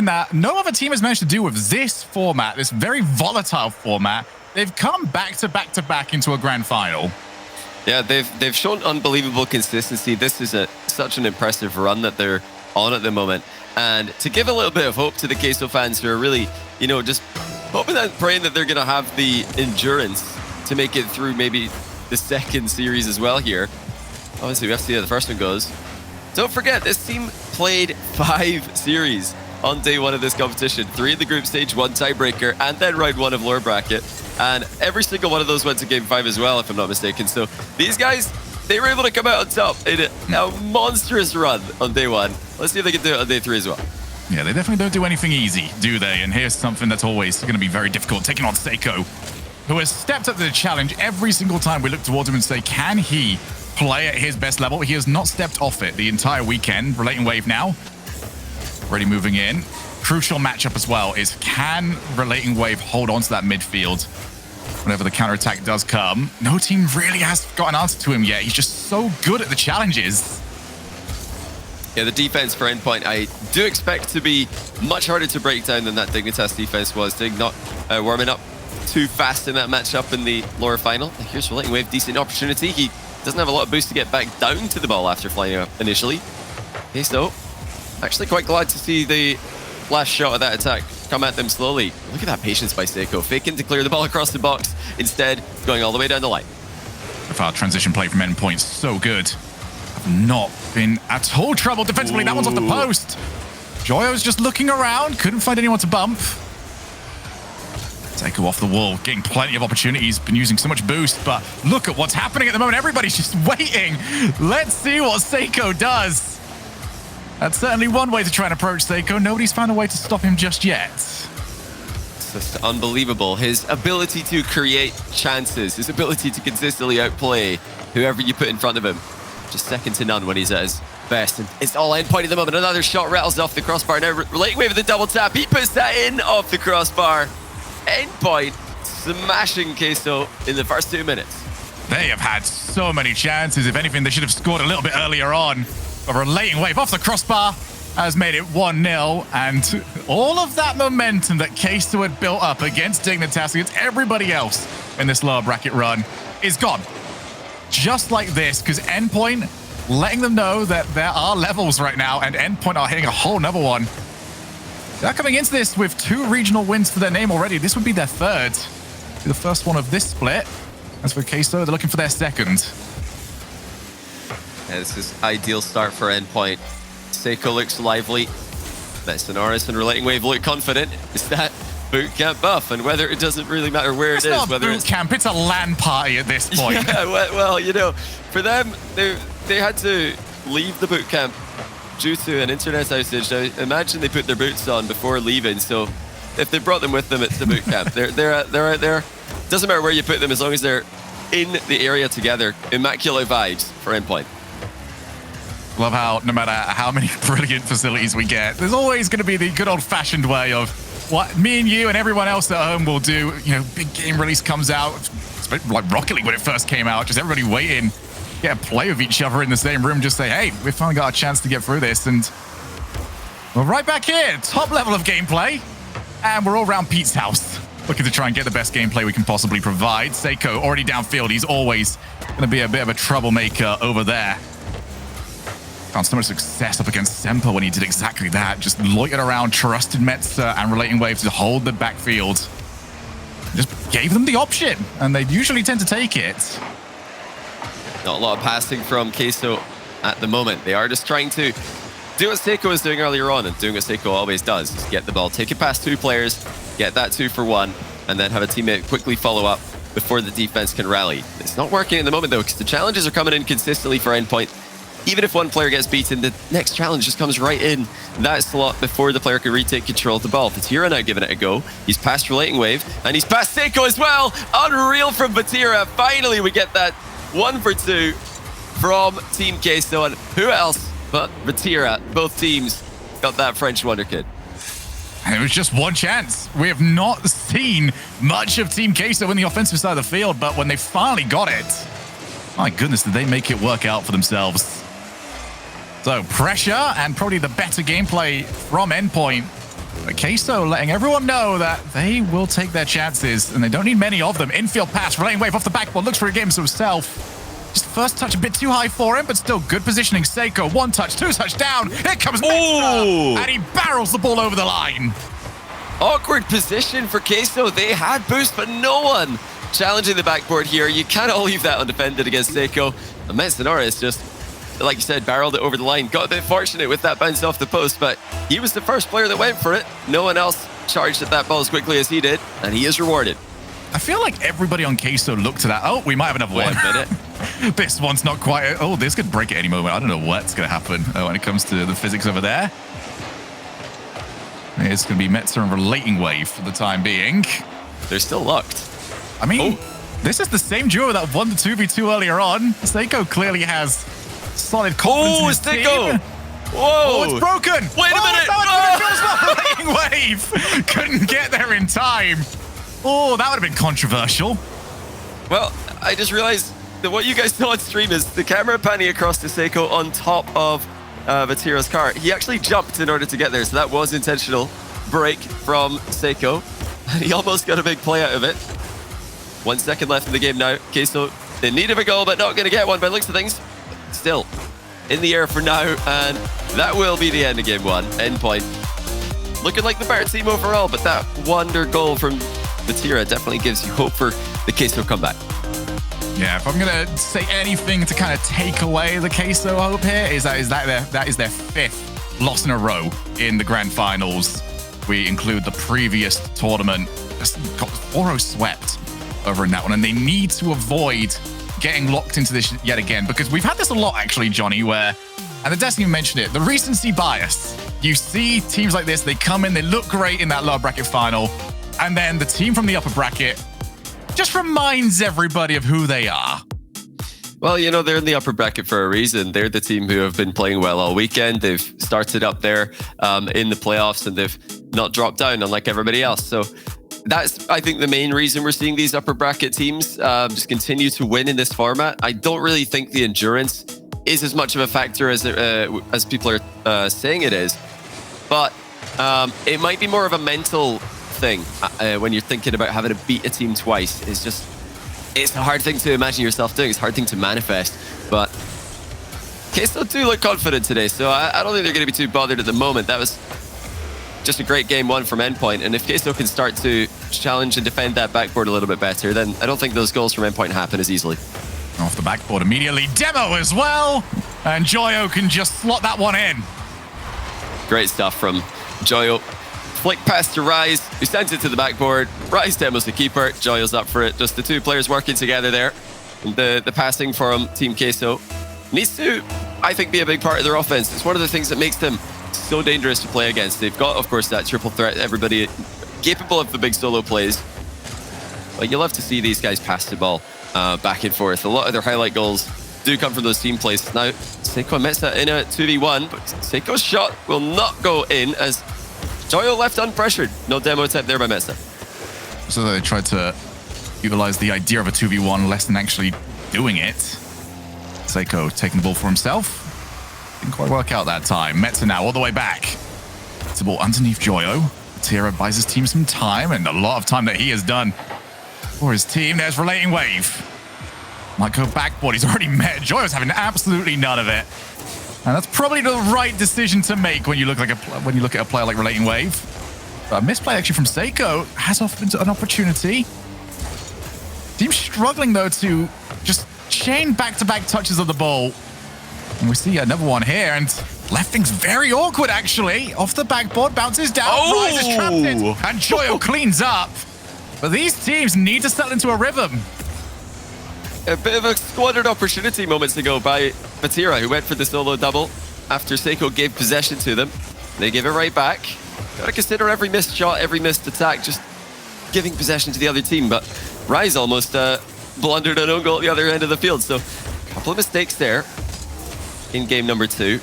that no other team has managed to do with this format, this very volatile format. They've come back to back into a grand final. Yeah, they've shown unbelievable consistency. This is such an impressive run that they're on at the moment. And to give a little bit of hope to the Queso fans who are really, you know, just hoping and praying that they're going to have the endurance to make it through maybe the second series as well here. Obviously, we have to see how the first one goes. Don't forget, this team played 5 series on day 1 of this competition. 3 in the group stage, 1 tiebreaker, and then round 1 of lower bracket. And every single one of those went to game 5 as well, if I'm not mistaken. So these guys, they were able to come out on top in a monstrous run on day 1. Let's see if they can do it on day 3 as well. Yeah, they definitely don't do anything easy, do they? And here's something that's always going to be very difficult, taking on Seiko, who has stepped up to the challenge every single time we look towards him and say, can he play at his best level? He has not stepped off it the entire weekend. Relating Wave now. Already moving in. Crucial matchup as well is, can Relating Wave hold on to that midfield whenever the counterattack does come? No team really has got an answer to him yet. He's just so good at the challenges. Yeah, the defense for Endpoint, I do expect to be much harder to break down than that Dignitas defense was. Dig not warming up too fast in that matchup in the lower final. Here's Relating Wave, decent opportunity. He doesn't have a lot of boost to get back down to the ball after flying up initially. Okay, so actually quite glad to see the last shot of that attack come at them slowly. Look at that patience by Seiko, faking to clear the ball across the box, instead going all the way down the line. If our transition play from Endpoint, so good. Have not been at all trouble defensively. That one's off the post. Joyo's just looking around, couldn't find anyone to bump. Seiko off the wall, getting plenty of opportunities, been using so much boost, but look at what's happening at the moment. Everybody's just waiting. Let's see what Seiko does. That's certainly one way to try and approach Seiko. Nobody's found a way to stop him just yet. It's just unbelievable. His ability to create chances, his ability to consistently outplay whoever you put in front of him. Just second to none when he's at his best. And it's all Endpoint at the moment. Another shot rattles off the crossbar. Now Relating Wave with the double tap. He puts that in off the crossbar. Endpoint smashing Queso in the first 2 minutes. They have had so many chances. If anything, they should have scored a little bit earlier on. A Relating Wave off the crossbar has made it 1-0. And all of that momentum that Queso had built up against Dignitas, against everybody else in this lower bracket run, is gone. Just like this, because Endpoint letting them know that there are levels right now, and Endpoint are hitting a whole nother one. They're coming into this with 2 regional wins to their name already. This would be their 3rd. The first one of this split. As for Queso, they're looking for their 2nd. Yeah, this is ideal start for Endpoint. Seiko looks lively. Sonoris and Relating Wave look confident. It's that boot camp buff, and whether it doesn't really matter where it is. It's not whether boot camp, it's a LAN party at this point. Yeah, well, you know, for them, they had to leave the boot camp due to an internet outage. Now, imagine they put their boots on before leaving. So if they brought them with them, it's the boot camp. They're out there. Doesn't matter where you put them as long as they're in the area together. Immaculate vibes for Endpoint. Love how no matter how many brilliant facilities we get, there's always going to be the good old-fashioned way of what me and you and everyone else at home will do. You know, big game release comes out, like Rocket League when it first came out, just everybody waiting, get a play with each other in the same room, just say, hey, we finally got a chance to get through this. And we're right back here, top level of gameplay, and we're all around Pete's house, looking to try and get the best gameplay we can possibly provide. Seiko already downfield. He's always going to be a bit of a troublemaker over there. Found so much success up against Semper when he did exactly that. Just loitered around, trusted Metzer and Relating Wave to hold the backfield. Just gave them the option, and they usually tend to take it. Not a lot of passing from Queso at the moment. They are just trying to do what Seiko was doing earlier on, and doing what Seiko always does, is get the ball, take it past 2 players, get that 2 for 1, and then have a teammate quickly follow up before the defense can rally. It's not working at the moment, though, because the challenges are coming in consistently for Endpoint. Even if one player gets beaten, the next challenge just comes right in that slot before the player can retake control of the ball. Vatira now giving it a go. He's past Relating Wave, and he's past Seiko as well. Unreal from Vatira. Finally, we get that 1 for 2 from Team Queso. And who else but Vatira? Both teams got that French wonder kid. And it was just one chance. We have not seen much of Team Queso in the offensive side of the field, but when they finally got it, my goodness, did they make it work out for themselves. So pressure and probably the better gameplay from Endpoint But Queso letting everyone know that they will take their chances, and they don't need many of them. Infield pass, relaying wave off the backboard, looks for a game himself. Just first touch a bit too high for him, but still good positioning. Seiko, one touch, two touch down. Here comes Mixer, and he barrels the ball over the line. Awkward position for Queso. They had boost, but no one challenging the backboard here. You cannot leave that undefended against Seiko. And Metsunora is just, like you said, barreled it over the line. Got a bit fortunate with that bounce off the post, but he was the first player that went for it. No one else charged at that ball as quickly as he did, and he is rewarded. I feel like everybody on Queso looked to that. Oh, we might have another one. 1 minute. This one's not quite... Oh, this could break at any moment. I don't know what's going to happen when it comes to the physics over there. It's going to be Metzer and Relating Wave for the time being. They're still locked. I mean, this is the same duo that won the 2v2 earlier on. Seiko clearly has solid confidence in his team. Whoa! Oh, it's broken! Wait a minute! That was Relating Wave! Couldn't get there in time. Oh, that would have been controversial. Well, I just realized that what you guys saw on stream is the camera panning across to Seiko on top of Vatira's car. He actually jumped in order to get there, so that was intentional break from Seiko. He almost got a big play out of it. 1 second left in the game now. Queso in need of a goal, but not going to get one by the looks of things. Still in the air for now, and that will be the end of game 1. Endpoint looking like the better team overall, but that wonder goal from Vatira definitely gives you hope for the Queso comeback. Yeah, if I'm going to say anything to kind of take away the Queso hope here, is that is their 5th loss in a row in the grand finals. We include the previous tournament. Got 4-0 swept over in that one, and they need to avoid getting locked into this yet again, because we've had this a lot, actually, Johnny, where, and the Destiny mentioned it, the recency bias. You see teams like this, they come in, they look great in that lower bracket final, and then the team from the upper bracket just reminds everybody of who they are. Well, you know, they're in the upper bracket for a reason. They're the team who have been playing well all weekend. They've started up there in the playoffs, and they've not dropped down, unlike everybody else. So that's, I think, the main reason we're seeing these upper bracket teams just continue to win in this format. I don't really think the endurance is as much of a factor as people are saying it is. But it might be more of a mental thing when you're thinking about having to beat a team twice. It's a hard thing to imagine yourself doing. It's a hard thing to manifest. But Queso do look confident today, so I don't think they're going to be too bothered at the moment. That was just a great game 1 from Endpoint, and if Queso can start to challenge and defend that backboard a little bit better, then I don't think those goals from Endpoint happen as easily. Off the backboard immediately, Demo as well, and Joyo can just slot that one in. Great stuff from Joyo. Flick pass to Rise, who sends it to the backboard. Rise demos the keeper, Joyo's up for it. Just the two players working together there. And the passing from Team Queso needs to, I think, be a big part of their offense. It's one of the things that makes them so dangerous to play against. They've got, of course, that triple threat, everybody capable of the big solo plays. But you love to see these guys pass the ball back and forth. A lot of their highlight goals do come from those team plays. Now, Seiko admits that in a 2v1, but Seiko's shot will not go in as Joyo left unpressured. No demo attempt there by Metza. So they tried to utilize the idea of a 2v1 less than actually doing it. Seiko taking the ball for himself. Didn't quite work out that time. Metza now all the way back. It's the ball underneath Joyo. Tira buys his team some time, and a lot of time that he has done for his team. There's Relating Wave. Might go backboard. He's already met. Joyo's having absolutely none of it. And that's probably the right decision to make when you look at a player like Relating Wave. But a misplay actually from Seiko has offered an opportunity. Team struggling though to just chain back-to-back touches of the ball. And we see another one here, and left thing's very awkward actually. Off the backboard, bounces down, Rise is trapped in, and Joyo cleans up. But these teams need to settle into a rhythm. A bit of a squandered opportunity moments ago by Vatira, who went for the solo double after Seiko gave possession to them. They give it right back. Got to consider every missed shot, every missed attack, just giving possession to the other team. But Rise almost blundered an own goal at the other end of the field. So a couple of mistakes there in game number 2.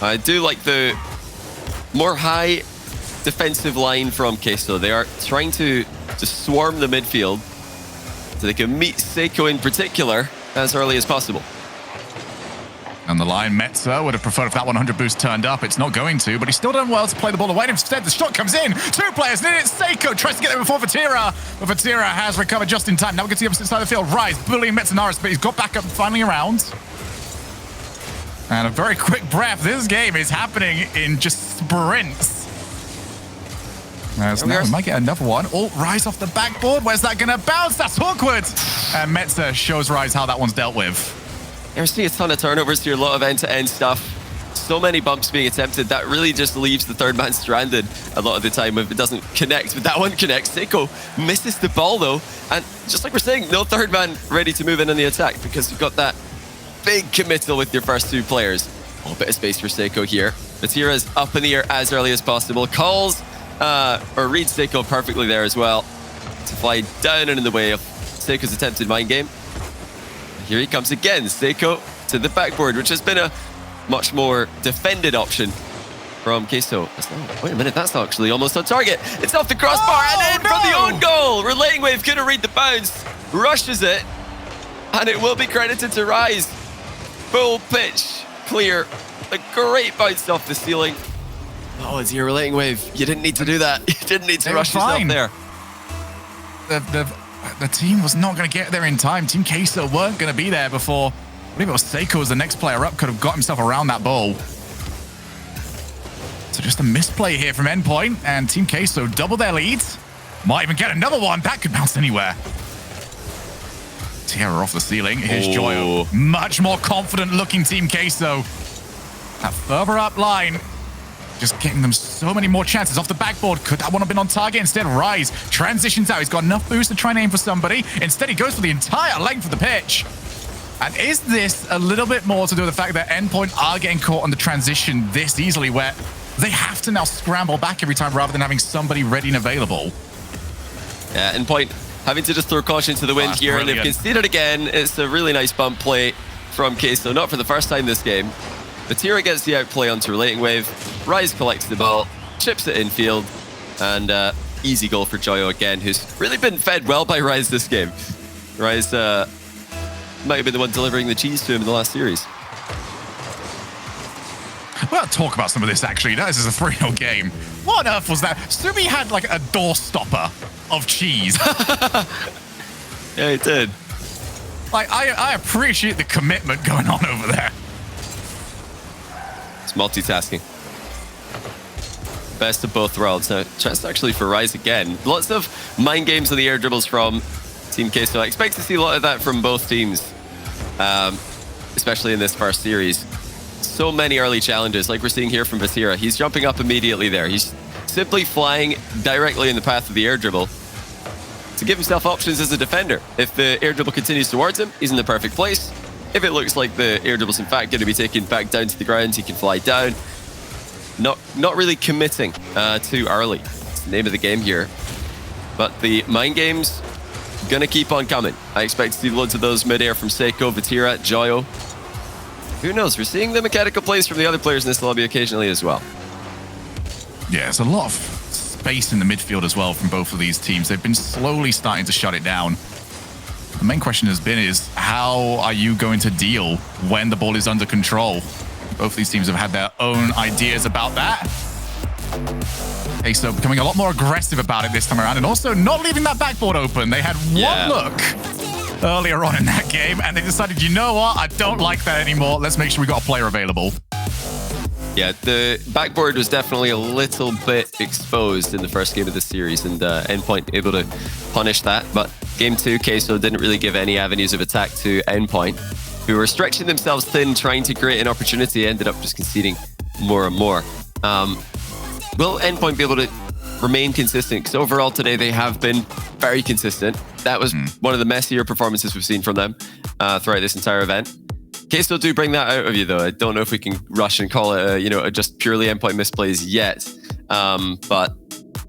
I do like the more high defensive line from Queso. They are trying to just swarm the midfield so they can meet Seiko in particular as early as possible. And the line. Metzer would have preferred if that 100 boost turned up. It's not going to, but he's still done well to play the ball away. Instead, the shot comes in. 2 players, and it's CeX tries to get there before Vatira, but Vatira has recovered just in time. Now we get to the opposite side of the field. Rise bullying Metzenaris, but he's got back up finally around. And a very quick breath. This game is happening in just sprints. Now we might get another one. Oh, Rise off the backboard. Where's that going to bounce? That's awkward. And Metzer shows Rise how that one's dealt with. You're seeing a ton of turnovers here, a lot of end-to-end stuff. So many bumps being attempted. That really just leaves the third man stranded a lot of the time if it doesn't connect. But that one connects. CeX misses the ball, though. And just like we're saying, no third man ready to move in on the attack because you've got that big committal with your first 2 players. A little bit of space for CeX here. Vatira's up in the air as early as possible. Calls, or reads CeX perfectly there as well to fly down and in the way of CeX's attempted mind game. Here he comes again. CeX to the backboard, which has been a much more defended option from Queso. Wait a minute, that's actually almost on target. It's off the crossbar and in for the own goal. Relating Wave couldn't read the bounce, rushes it, and it will be credited to Rise. Full pitch, clear. A great bounce off the ceiling. Oh, it's your Relating Wave. You didn't need to do that. You didn't need to rush yourself there. The team was not going to get there in time. Team Queso weren't going to be there before. I believe it was CeX was the next player up, could have got himself around that ball. So just a misplay here from Endpoint, and Team Queso double their lead. Might even get another one. That could bounce anywhere. Tierra off the ceiling. Here's Joyo. Much more confident looking Team Queso. That further up line, just getting them so many more chances off the backboard. Could that one have been on target? Instead, Rise transitions out. He's got enough boost to try and aim for somebody. Instead, he goes for the entire length of the pitch. And is this a little bit more to do with the fact that Endpoint are getting caught on the transition this easily, where they have to now scramble back every time rather than having somebody ready and available? Yeah, Endpoint having to just throw caution to the wind here, and they've conceded again. It's a really nice bump play from Queso, not for the first time this game. Vatira gets the outplay onto Relating Wave. Rise collects the ball, chips it infield, and easy goal for Joyo again, who's really been fed well by Rise this game. Rise might have been the one delivering the cheese to him in the last series. Well, talk about some of this, actually. This is a 3-0 game. What on earth was that? Sumi had like a door stopper of cheese. Yeah, he did. Like, I appreciate the commitment going on over there. It's multitasking. Best of both worlds. Now, chance actually for Rise again. Lots of mind games on the air dribbles from Team Queso. I expect to see a lot of that from both teams, especially in this first series. So many early challenges, like we're seeing here from Vatira. He's jumping up immediately there. He's simply flying directly in the path of the air dribble to give himself options as a defender. If the air dribble continues towards him, he's in the perfect place. If it looks like the air dribble's in fact going to be taken back down to the ground, he can fly down. Not really committing too early. It's the name of the game here. But the mind games gonna keep on coming. I expect to see loads of those mid-air from CeX, Vatira, Joyo. Who knows? We're seeing the mechanical plays from the other players in this lobby occasionally as well. Yeah, there's a lot of space in the midfield as well from both of these teams. They've been slowly starting to shut it down. The main question has been is, how are you going to deal when the ball is under control? Both these teams have had their own ideas about that. Okay, so becoming a lot more aggressive about it this time around, and also not leaving that backboard open. They had one look earlier on in that game, and they decided, you know what, I don't like that anymore. Let's make sure we got a player available. Yeah, the backboard was definitely a little bit exposed in the first game of the series, and Endpoint able to punish that. But game 2, Queso didn't really give any avenues of attack to Endpoint, who were stretching themselves thin, trying to create an opportunity, ended up just conceding more and more. Will Endpoint be able to remain consistent? Because overall today they have been very consistent. That was one of the messier performances we've seen from them throughout this entire event. Queso do bring that out of you, though. I don't know if we can rush and call it, a just purely Endpoint misplays yet. But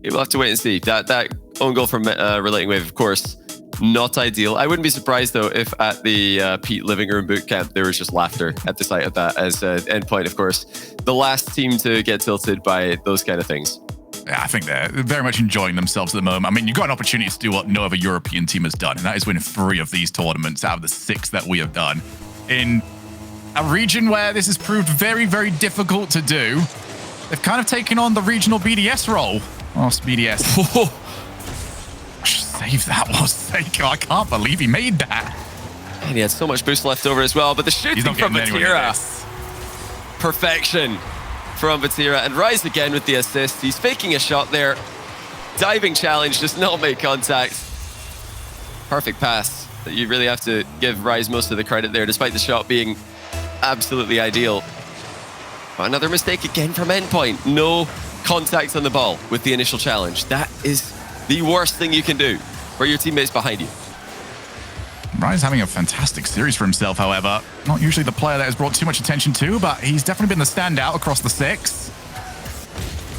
we'll have to wait and see. That own goal from Relating Wave, of course, not ideal. I wouldn't be surprised, though, if at the Pete Living Room bootcamp there was just laughter at the sight of that, as Endpoint, of course, the last team to get tilted by those kind of things. Yeah, I think they're very much enjoying themselves at the moment. I mean, you've got an opportunity to do what no other European team has done, and that is win 3 of these tournaments out of the 6 that we have done in a region where this has proved very, very difficult to do. They've kind of taken on the regional BDS role. Oh, it's BDS. Save that was Seiko. I can't believe he made that. And he had so much boost left over as well, but the shooting from Vatira. Perfection from Vatira. And Rise again with the assist. He's faking a shot there. Diving challenge, does not make contact. Perfect pass. You really have to give Rise most of the credit there, despite the shot being absolutely ideal. But another mistake again from Endpoint. No contact on the ball with the initial challenge. That is the worst thing you can do for your teammates behind you. Rise having a fantastic series for himself, however. Not usually the player that has brought too much attention to, but he's definitely been the standout across the six.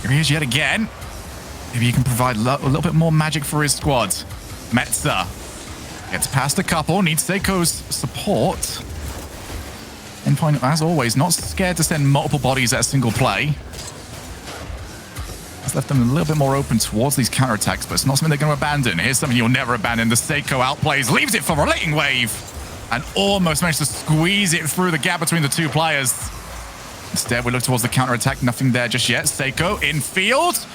Here he is yet again. Maybe he can provide a little bit more magic for his squad. Metza gets past a couple, needs Seiko's support. Endpoint, as always, not scared to send multiple bodies at a single play. It's left them a little bit more open towards these counterattacks, but it's not something they're going to abandon. Here's something you'll never abandon. The Seiko outplays, leaves it for Relating Wave, and almost managed to squeeze it through the gap between the two players. Instead, we look towards the counterattack. Nothing there just yet. Seiko in field.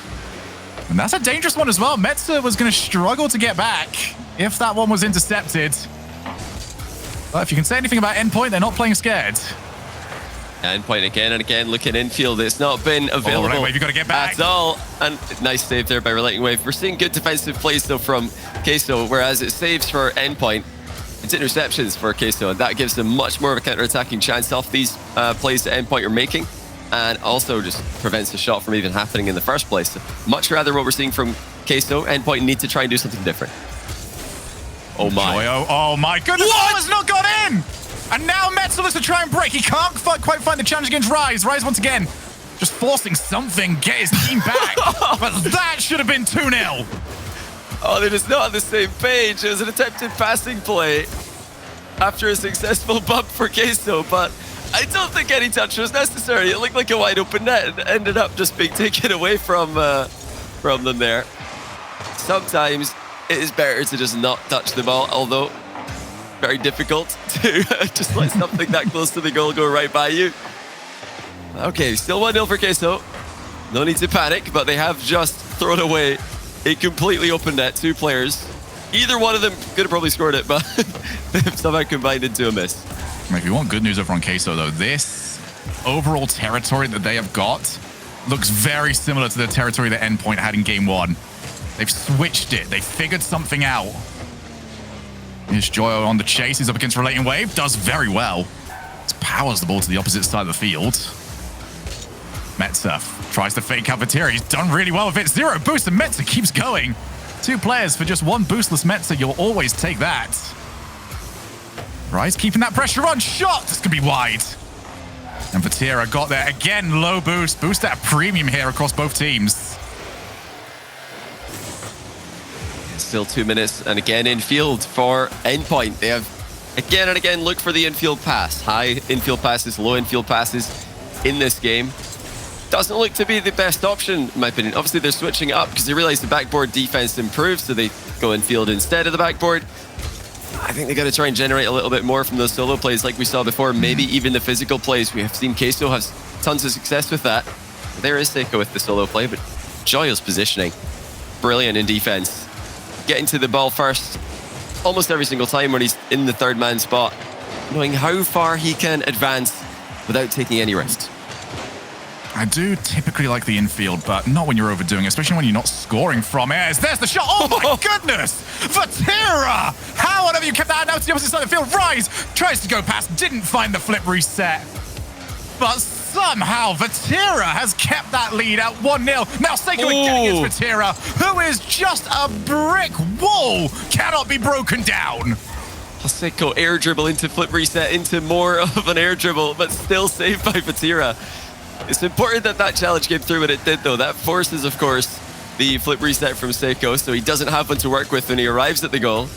And that's a dangerous one as well. Metza was going to struggle to get back if that one was intercepted. But if you can say anything about Endpoint, they're not playing scared. Endpoint again and again looking infield. It's not been available Wave, you got to get back. at all. And nice save there by Relating Wave. We're seeing good defensive plays though from Queso, whereas it saves for Endpoint. It's interceptions for Queso, and that gives them much more of a counter-attacking chance off these plays that Endpoint are making, and also just prevents the shot from even happening in the first place. So much rather what we're seeing from Queso. Endpoint need to try and do something different. Oh my. Oh my goodness. What? Has not got in. And now Metza looks to try and break. He can't quite find the challenge against Rise. Rise once again, just forcing something, get his team back. But that should have been 2-0. Oh, they're just not on the same page. It was an attempted passing play after a successful bump for Queso, but I don't think any touch was necessary. It looked like a wide open net and ended up just being taken away from them there. Sometimes it is better to just not touch the ball, although very difficult to just let something that close to the goal go right by you. Okay, still 1-0 for Queso. No need to panic, but they have just thrown away a completely open net. Two players. Either one of them could have probably scored it, but they've somehow combined into a miss. If you want good news over on Queso, though, this overall territory that they have got looks very similar to the territory that Endpoint had in Game 1. They've switched it. They figured something out. Here's Joyo on the chase. He's up against Relating Wave. Does very well. Just powers the ball to the opposite side of the field. Metza tries to fake Vatira. He's done really well with it. 0 boost, and Metza keeps going. 2 players for just 1 boostless Metza. You'll always take that. Rise keeping that pressure on. Shot! This could be wide. And Vatira got there. Again, low boost. Boost at a premium here across both teams. Still 2 minutes, and again infield for Endpoint. They have again and again looked for the infield pass. High infield passes, low infield passes in this game. Doesn't look to be the best option, in my opinion. Obviously, they're switching it up because they realize the backboard defense improves, so they go infield instead of the backboard. I think they got to try and generate a little bit more from those solo plays like we saw before, maybe even the physical plays. We have seen Queso has tons of success with that. There is Seiko with the solo play, but Joyo's positioning, brilliant in defense. Getting to the ball first almost every single time when he's in the third man spot, knowing how far he can advance without taking any risks. I do typically like the infield, but not when you're overdoing it, especially when you're not scoring from airs. There's the shot. Oh my goodness! Vatira! How on earth you kept that out to the opposite side of the field? Rise tries to go past, didn't find the flip reset. But somehow Vatira has kept that lead at 1-0. Now Seiko again against Vatira, who is just a brick wall. Cannot be broken down. Seiko air dribble into flip reset into more of an air dribble, but still saved by Vatira. It's important that that challenge came through when it did, though. That forces, of course, the flip reset from Seiko, so he doesn't have one to work with when he arrives at the goal.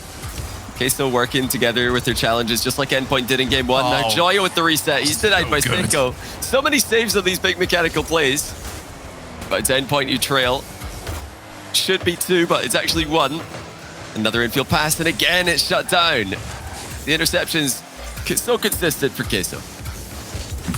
Queso working together with their challenges, just like Endpoint did in Game 1. Now Joyo with the reset. He's denied by Seiko. So many saves on these big mechanical plays. But it's Endpoint you trail. Should be 2, but it's actually 1. Another infield pass, and again it's shut down. The interceptions so consistent for Queso.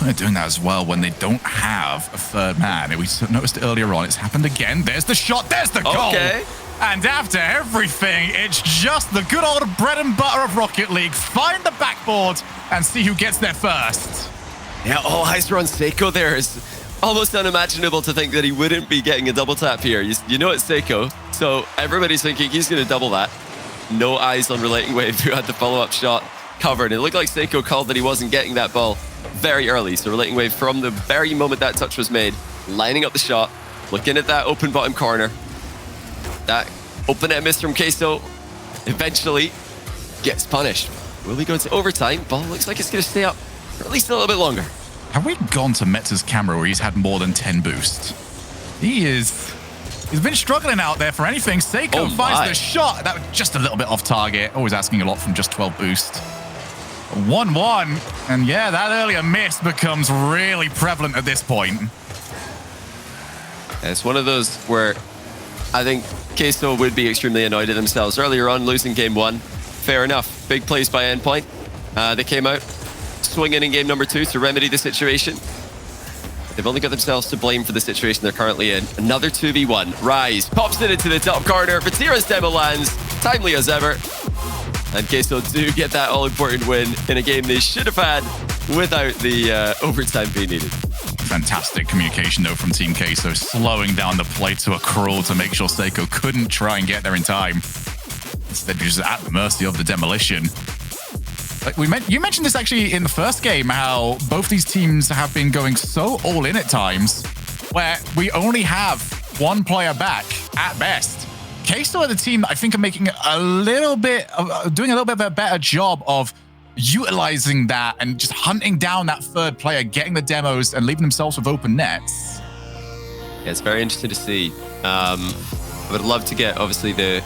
often are doing that as well when they don't have a third man. We noticed it earlier on. It's happened again. There's the shot. There's the goal. Okay. And after everything, it's just the good old bread and butter of Rocket League. Find the backboard and see who gets there first. Yeah, all eyes are on Seiko there. It's almost unimaginable to think that he wouldn't be getting a double tap here. You know it's Seiko, so everybody's thinking he's going to double that. No eyes on Relating Wave, who had the follow-up shot covered. It looked like Seiko called that he wasn't getting that ball very early. So Relating Wave, from the very moment that touch was made, lining up the shot, looking at that open bottom corner. That open net miss from Queso eventually gets punished. Will he go into overtime? Ball looks like it's going to stay up for at least a little bit longer. Have we gone to Metz's camera where he's had more than 10 boost? He's been struggling out there for anything. Seiko finds the shot. That was just a little bit off target. Always asking a lot from just 12 boost. 1-1. And yeah, that earlier miss becomes really prevalent at this point. It's one of those where I think Queso would be extremely annoyed at themselves. Earlier on, losing game 1. Fair enough. Big plays by Endpoint. They came out swinging in game number 2 to remedy the situation. They've only got themselves to blame for the situation they're currently in. Another 2v1. Rise pops it into the top corner. Vatira's demo lands. Timely as ever. And Queso do get that all-important win in a game they should have had without the overtime being needed. Fantastic communication, though, from Team Queso, slowing down the play to a crawl to make sure Seiko couldn't try and get there in time. Instead, just at the mercy of the demolition. Like you mentioned this actually in the first game, how both these teams have been going so all in at times where we only have one player back at best. Queso are the team that I think are making doing a little bit of a better job of utilizing that and just hunting down that third player, getting the demos and leaving themselves with open nets. Yeah, it's very interesting to see. I would love to get, obviously, the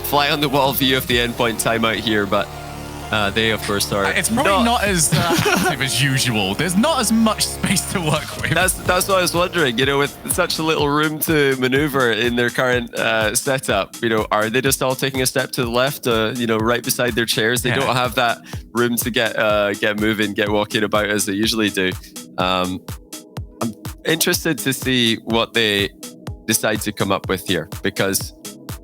fly on the wall view of the Endpoint timeout here, but they, of course, are. It's probably not as active as usual. There's not as much space to work with. That's what I was wondering. You know, with such a little room to maneuver in their current setup, you know, are they just all taking a step to the left? You know, right beside their chairs. They don't have that room to get moving, get walking about as they usually do. I'm interested to see what they decide to come up with here, because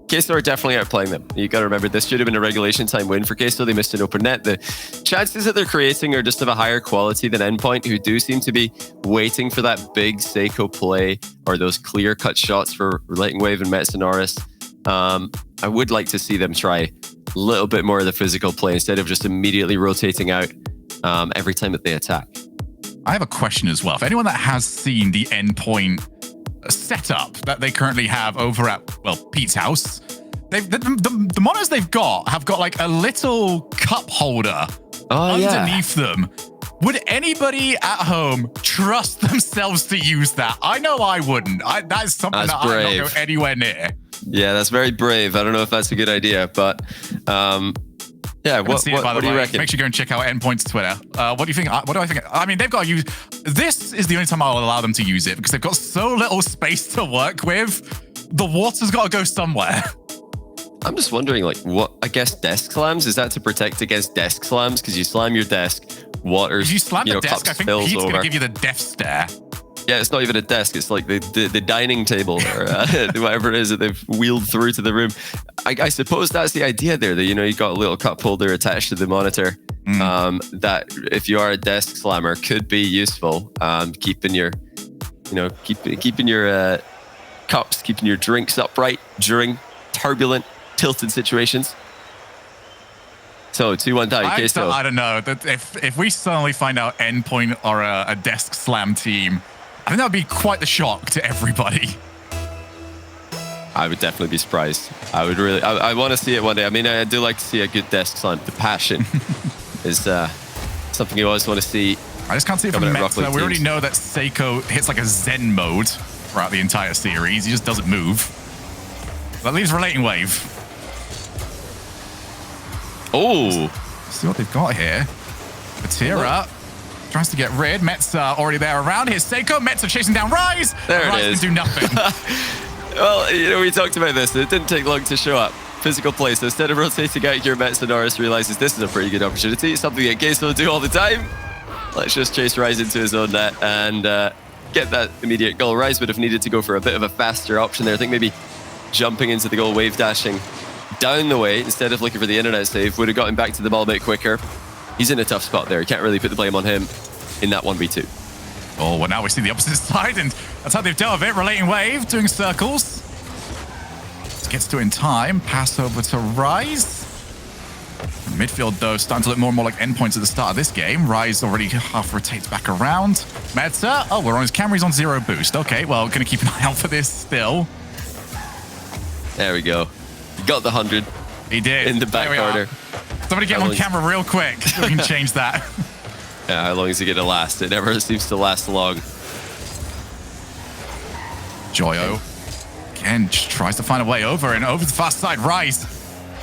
Queso are definitely outplaying them. You got to remember, this should have been a regulation time win for Queso. They missed an open net. The chances that they're creating are just of a higher quality than Endpoint, who do seem to be waiting for that big Seiko play or those clear-cut shots for Relating Wave and Metsonoris. I would like to see them try a little bit more of the physical play instead of just immediately rotating out every time that they attack. I have a question as well. If anyone that has seen the Endpoint setup that they currently have over at, well, Pete's house, the monitors they've got have got like a little cup holder underneath them. Would anybody at home trust themselves to use that? I know I wouldn't. That's something that I don't go anywhere near. Yeah, that's very brave. I don't know if that's a good idea, but yeah, what do you reckon? Make sure you go and check out Endpoint's Twitter. What do you think? What do I think? I mean, they've got to use... This is the only time I'll allow them to use it, because they've got so little space to work with. The water's got to go somewhere. I'm just wondering, like, what, I guess desk slams? Is that to protect against desk slams? Because you slam your desk, water, if you slam the desk, I think Pete's going to give you the death stare. Yeah, it's not even a desk. It's like the dining table or whatever it is that they've wheeled through to the room. I suppose that's the idea there, that, you know, you got a little cup holder attached to the monitor that, if you are a desk slammer, could be useful. Keeping your, you know, keeping your cups, keeping your drinks upright during turbulent, tilted situations. So 2-1 tie. Queso. I don't know. If we suddenly find out Endpoint are a desk slam team, I think that would be quite the shock to everybody. I would definitely be surprised. I would really... I want to see it one day. I mean, I do like to see a good desk slam. The passion is something you always want to see. I just can't see it from Metza. We already know that Seiko hits like a Zen mode throughout the entire series. He just doesn't move. That leaves Relating Wave. Oh! Let's see what they've got here. Vatira tries to get rid. Metza already there around. Here's Seiko. Metza chasing down Rise. There Rise it is. can do nothing. Well, you know, we talked about this. It didn't take long to show up. Physical play. So instead of rotating out here, Metsonoris realizes this is a pretty good opportunity. Something that Queso do all the time. Let's just chase Rise into his own net and get that immediate goal. Rise would have needed to go for a bit of a faster option there. I think maybe jumping into the goal, wave dashing down the way instead of looking for the internet save would have got him back to the ball a bit quicker. He's in a tough spot there. You can't really put the blame on him in that 1v2. Oh, well, now we see the opposite side, and that's how they've dealt with it. Relating wave, doing circles. Gets to it in time. Pass over to Rise. Midfield, though, starting to look more and more like endpoints at the start of this game. Rise already half rotates back around. Meta. Oh, we're on his camera. He's on 0 boost. Okay, well, going to keep an eye out for this still. There we go. He got the 100. He did. In the back corner. Somebody get him on camera real quick. We can change that. Yeah, how long is it going to last? It never seems to last long. Joyo. Again, just tries to find a way over, and over the fast side. Rise.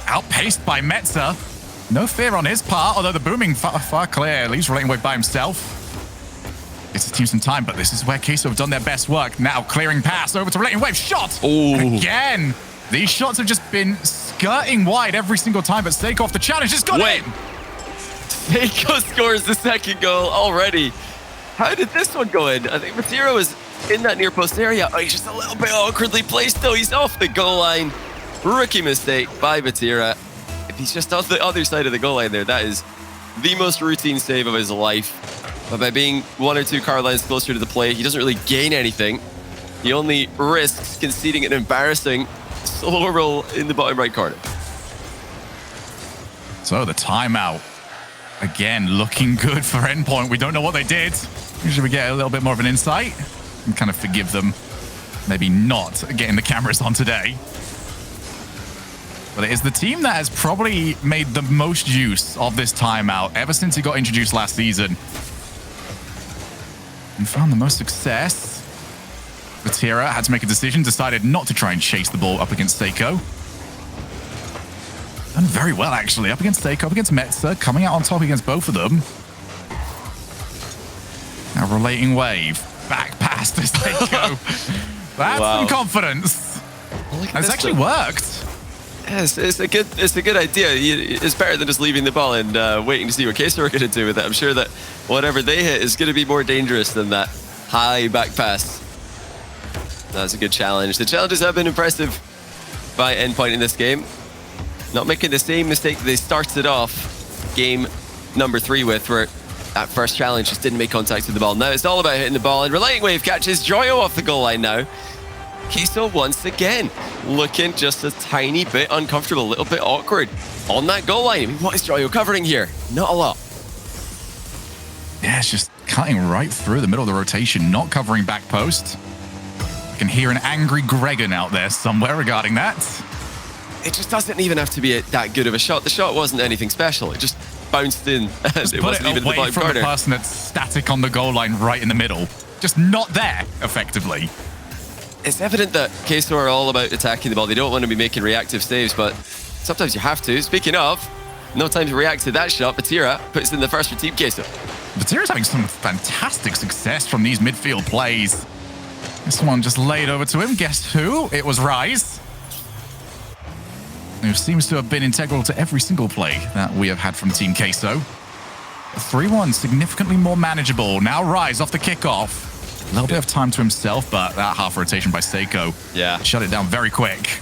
Outpaced by Metza. No fear on his part, although the booming far clear. Leaves Relating Wave by himself. Gives his team some time, but this is where Queso have done their best work. Now clearing pass over to Relating Wave. Shot! Ooh. Again! These shots have just been skirting wide every single time, but Seiko off the challenge has got in! Seiko scores the second goal already. How did this one go in? I think Matiro was in that near post area. Oh, he's just a little bit awkwardly placed though. He's off the goal line. Rookie mistake by Matira. If he's just off the other side of the goal line there, that is the most routine save of his life. But by being 1 or 2 car lines closer to the play, he doesn't really gain anything. He only risks conceding an embarrassing solo roll in the bottom right corner. So the timeout. Again, looking good for Endpoint. We don't know what they did. Usually we get a little bit more of an insight and kind of forgive them. Maybe not getting the cameras on today. But it is the team that has probably made the most use of this timeout ever since it got introduced last season. And found the most success. Vatira had to make a decision, decided not to try and chase the ball up against Seiko. Done very well, actually. Up against Seiko, up against Metza, coming out on top against both of them. Now Relating Wave. Back past to Seiko. That's some confidence. It's actually worked. Yes, it's a good idea. It's better than just leaving the ball and waiting to see what Queso are going to do with it. I'm sure that whatever they hit is going to be more dangerous than that high back pass. That's a good challenge. The challenges have been impressive by Endpoint in this game. Not making the same mistake that they started off game number 3 with, where that first challenge just didn't make contact with the ball. Now it's all about hitting the ball, and Relating Wave catches Joyo off the goal line now. Queso once again looking just a tiny bit uncomfortable, a little bit awkward on that goal line. I mean, what is Joyo covering here? Not a lot. Yeah, it's just cutting right through the middle of the rotation, not covering back post. I can hear an angry Gregan out there somewhere regarding that. It just doesn't even have to be that good of a shot. The shot wasn't anything special. It just bounced in. And it wasn't even the bottom corner. The person that's static on the goal line right in the middle. Just not there, effectively. It's evident that Queso are all about attacking the ball. They don't want to be making reactive saves, but sometimes you have to. Speaking of, no time to react to that shot. Batira puts in the first for Team Queso. Batira's having some fantastic success from these midfield plays. This one just laid over to him. Guess who? It was Rise, who seems to have been integral to every single play that we have had from Team Queso. 3-1, significantly more manageable. Now Rise off the kickoff. A little bit of time to himself, but that half rotation by Seiko shut it down very quick.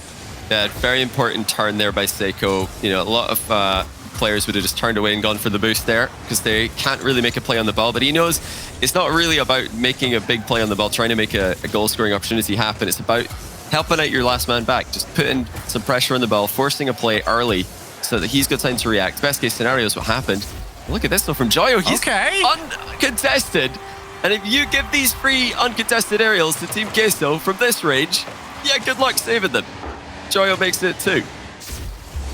Yeah, very important turn there by Seiko. You know, a lot of players would have just turned away and gone for the boost there because they can't really make a play on the ball. But he knows it's not really about making a big play on the ball, trying to make a goal-scoring opportunity happen. It's about helping out your last man back, just putting some pressure on the ball, forcing a play early so that he's got time to react. Best case scenario is what happened. Look at this though from Joyo. He's uncontested. And if you give these free uncontested aerials to Team Queso from this range, yeah, good luck saving them. Joyo makes it 2.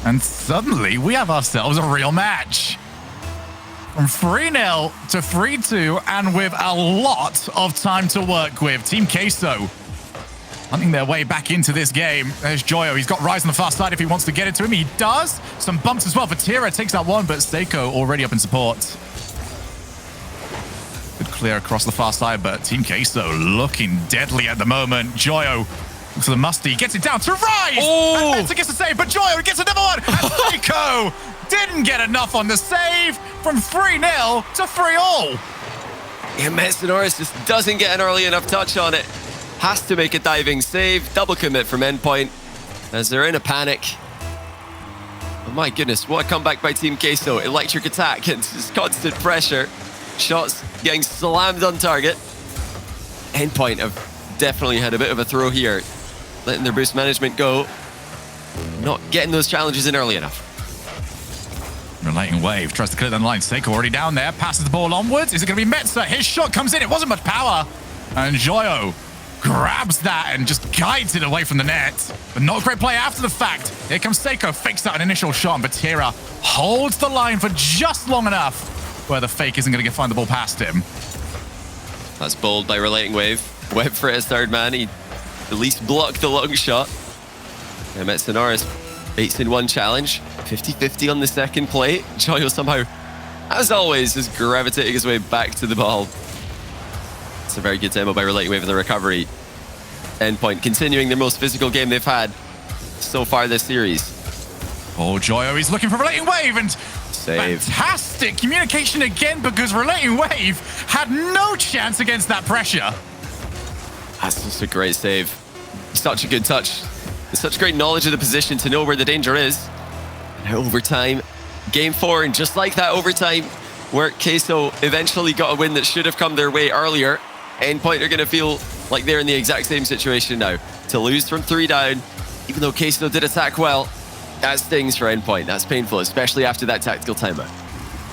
And suddenly we have ourselves a real match. From 3-0 to 3-2, and with a lot of time to work with. Team Queso hunting their way back into this game. There's Joyo. He's got Rise on the far side if he wants to get it to him. He does. Some bumps as well. Vatira takes that one, but Seiko already up in support. Good clear across the far side, but Team Queso looking deadly at the moment. Joyo looks at the musty. Gets it down to Rise. Oh! And Meta gets the save, but Joyo gets another one. And Seiko didn't get enough on the save from 3-0 to 3-3. And Metsonoris just doesn't get an early enough touch on it. Has to make a diving save. Double commit from Endpoint as they're in a panic. Oh my goodness, what a comeback by Team Queso. Electric attack and just constant pressure. Shots getting slammed on target. Endpoint have definitely had a bit of a throw here. Letting their boost management go. Not getting those challenges in early enough. Relating Wave tries to clear the line. Seiko already down there. Passes the ball onwards. Is it going to be Metza? His shot comes in. It wasn't much power. And Joyo grabs that and just guides it away from the net. But not a great play after the fact. Here comes Seiko. Fakes out an initial shot. And Batira holds the line for just long enough where the fake isn't going to find the ball past him. That's bold by Relating Wave. Web for his third man. He at least blocked the long shot. And Metsonoris baits in one challenge. 50-50 on the second play. Joyo somehow, as always, is gravitating his way back to the ball. It's a very good demo by Relating Wave in the recovery. Endpoint continuing their most physical game they've had so far this series. Oh, Joyo, he's looking for Relating Wave and save. Fantastic communication again because Relating Wave had no chance against that pressure. That's just a great save. Such a good touch. Such great knowledge of the position to know where the danger is. Overtime, game 4, and just like that overtime where Queso eventually got a win that should have come their way earlier, Endpoint are going to feel like they're in the exact same situation now. To lose from 3 down, even though Queso did attack well, that stings for Endpoint. That's painful, especially after that tactical timeout.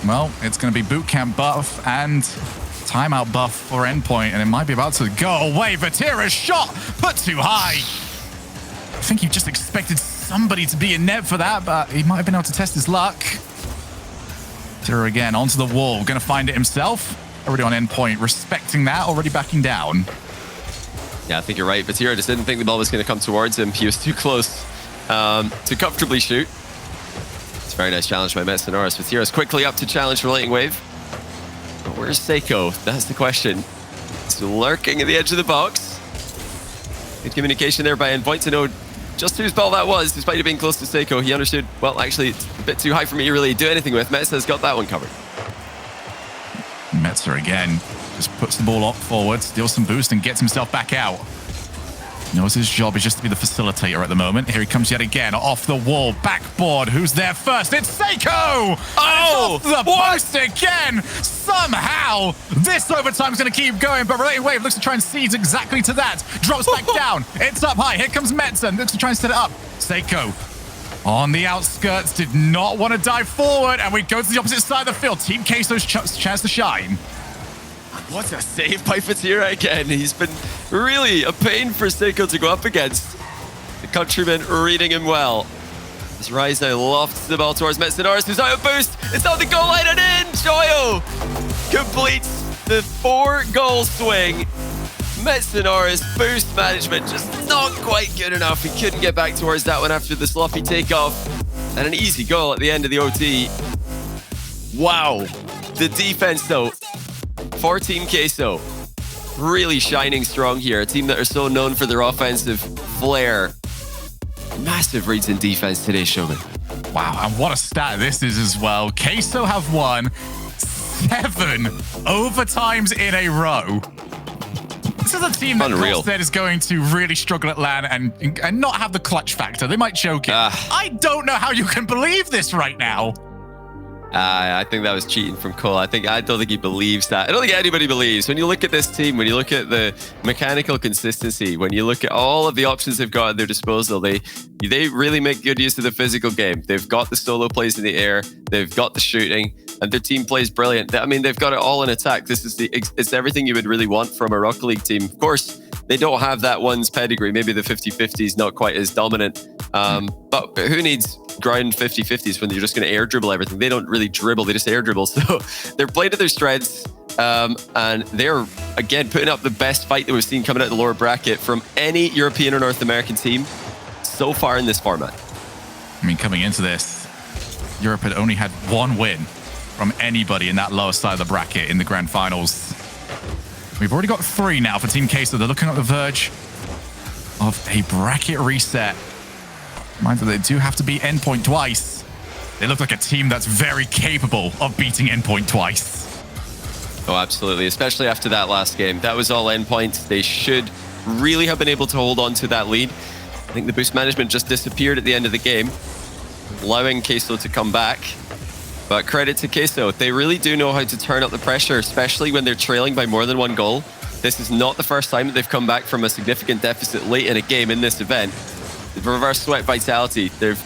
Well, it's going to be boot camp buff and timeout buff for Endpoint, and it might be about to go away. Vatira's shot put too high. I think he just expected somebody to be in net for that, but he might have been able to test his luck. Vatira again onto the wall, going to find it himself. Already on Endpoint, respecting that, already backing down. Yeah, I think you're right. Vatira just didn't think the ball was going to come towards him. He was too close to comfortably shoot. It's a very nice challenge by Metsonoris. Vatira's quickly up to challenge Relating Wave. But where's Seiko? That's the question. It's lurking at the edge of the box. Good communication there by Endpoint to know just whose ball that was, despite it being close to Seiko. He understood, well, actually, it's a bit too high for me to really do anything with. Metza's got that one covered. Metza again just puts the ball up forward, steals some boost, and gets himself back out. Knows his job is just to be the facilitator at the moment. Here he comes yet again, off the wall, backboard. Who's there first? It's Seiko! Oh! It's off the post again! Somehow, this overtime is going to keep going, but Relating Wave looks to try and seize exactly to that. Drops back down. It's up high. Here comes Metza, looks to try and set it up. Seiko on the outskirts, did not want to dive forward, and we go to the opposite side of the field. Team Queso's chance to shine. What a save by Vatira again. He's been really a pain for Seiko to go up against. The countryman reading him well. As Rise now lofts the ball towards Metsonoris, who's out of boost. It's on the goal line and in. Joyo completes the 4-goal swing. Metsonoris boost management just not quite good enough. He couldn't get back towards that one after the sloppy takeoff. And an easy goal at the end of the OT. Wow. The defense though, for Team Queso, really shining strong here. A team that are so known for their offensive flair. Massive reads in defense today, Showman. Wow, and what a stat this is as well. Queso have won 7 overtimes in a row. This is a team that Gosted is going to really struggle at LAN and not have the clutch factor. They might choke it. I don't know how you can believe this right now. I think that was cheating from Cole. I don't think he believes that. I don't think anybody believes. When you look at this team, when you look at the mechanical consistency, when you look at all of the options they've got at their disposal, they really make good use of the physical game. They've got the solo plays in the air. They've got the shooting, and their team plays brilliant. I mean, they've got it all in attack. It's everything you would really want from a Rocket League team. Of course, they don't have that one's pedigree. Maybe the 50-50 is not quite as dominant. But who needs ground 50-50s when they're just going to air dribble everything? They don't really dribble, they just air dribble. So they're playing to their strengths, and they're, again, putting up the best fight that we've seen coming out of the lower bracket from any European or North American team so far in this format. I mean, coming into this, Europe had only had 1 win from anybody in that lower side of the bracket in the grand finals. We've already got 3 now for Team Queso. They're looking at the verge of a bracket reset. Mind that they do have to beat Endpoint twice. They look like a team that's very capable of beating Endpoint twice. Oh, absolutely. Especially after that last game. That was all Endpoint. They should really have been able to hold on to that lead. I think the boost management just disappeared at the end of the game, allowing Queso to come back. But credit to Queso. They really do know how to turn up the pressure, especially when they're trailing by more than one goal. This is not the first time that they've come back from a significant deficit late in a game in this event. They've reverse swept Vitality. They've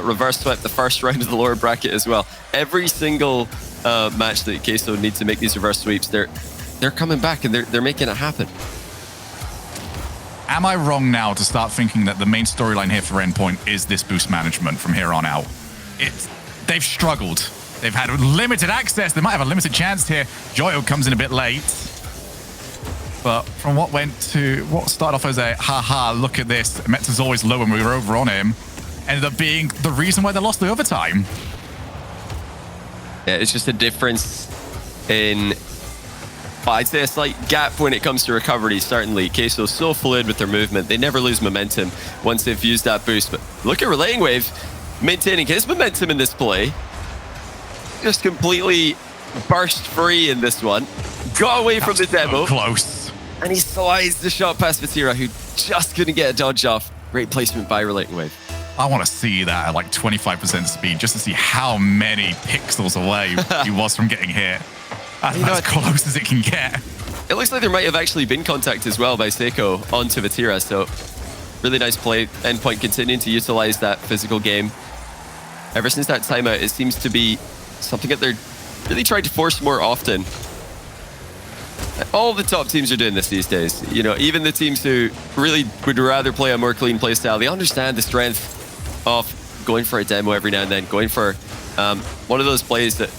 reverse swept the first round of the lower bracket as well. Every single match that Queso needs to make these reverse sweeps, they're coming back and they're making it happen. Am I wrong now to start thinking that the main storyline here for Endpoint is this boost management from here on out? They've struggled. They've had limited access. They might have a limited chance here. Joyo comes in a bit late. But from what started off as a, haha, look at this, Metza's always low when we were over on him, ended up being the reason why they lost the overtime. Yeah, it's just a difference in, I'd say a slight gap when it comes to recovery, certainly. Queso's so fluid with their movement. They never lose momentum once they've used that boost. But look at Relaying Wave maintaining his momentum in this play. Just completely burst free in this one. Got away from the demo. So close. And he slides the shot past Vatira, who just couldn't get a dodge off. Great placement by Relaying Wave. I want to see that at like 25% speed just to see how many pixels away he was from getting hit. That's as close as it can get. It looks like there might have actually been contact as well by Seiko onto Vatira, so really nice play. Endpoint continuing to utilize that physical game. Ever since that timeout, it seems to be something that they're really trying to force more often. All the top teams are doing this these days. You know, even the teams who really would rather play a more clean play style, they understand the strength of going for a demo every now and then, going for one of those plays that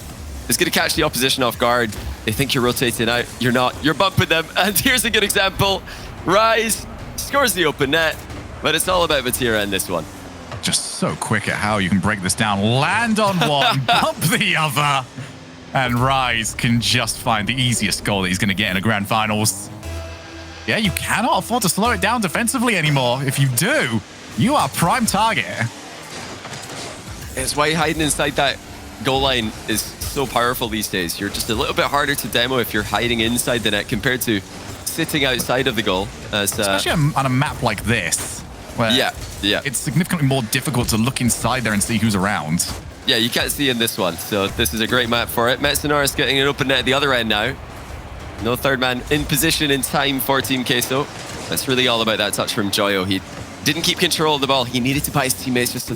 is going to catch the opposition off guard. They think you're rotating out. You're not. You're bumping them. And here's a good example. Rise scores the open net, but it's all about Vatira in this one. Just so quick at how you can break this down. Land on one, bump the other, and Rise can just find the easiest goal that he's going to get in a grand finals. Yeah, you cannot afford to slow it down defensively anymore. If you do, you are prime target. It's why hiding inside that goal line is so powerful these days. You're just a little bit harder to demo if you're hiding inside the net compared to sitting outside of the goal. Especially on a map like this, where it's significantly more difficult to look inside there and see who's around. Yeah, you can't see in this one, so this is a great map for it. Metsonaris getting an open net at the other end now. No third man in position in time for Team Queso. That's really all about that touch from Joyo. He didn't keep control of the ball. He needed to buy his teammates just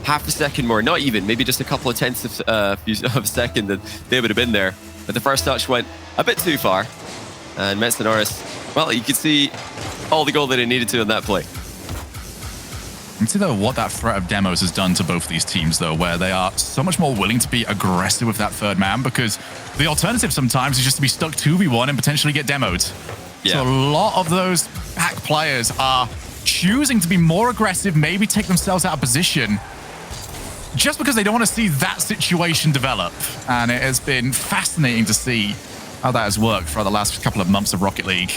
half a second more. Not even, maybe just a couple of tenths of a second that they would have been there. But the first touch went a bit too far. And Metsonaris, well, you could see all the goal that he needed to in that play. Consider what that threat of demos has done to both these teams, though, where they are so much more willing to be aggressive with that third man, because the alternative sometimes is just to be stuck 2v1 and potentially get demoed. Yeah. So a lot of those pack players are choosing to be more aggressive, maybe take themselves out of position, just because they don't want to see that situation develop. And it has been fascinating to see how that has worked for the last couple of months of Rocket League.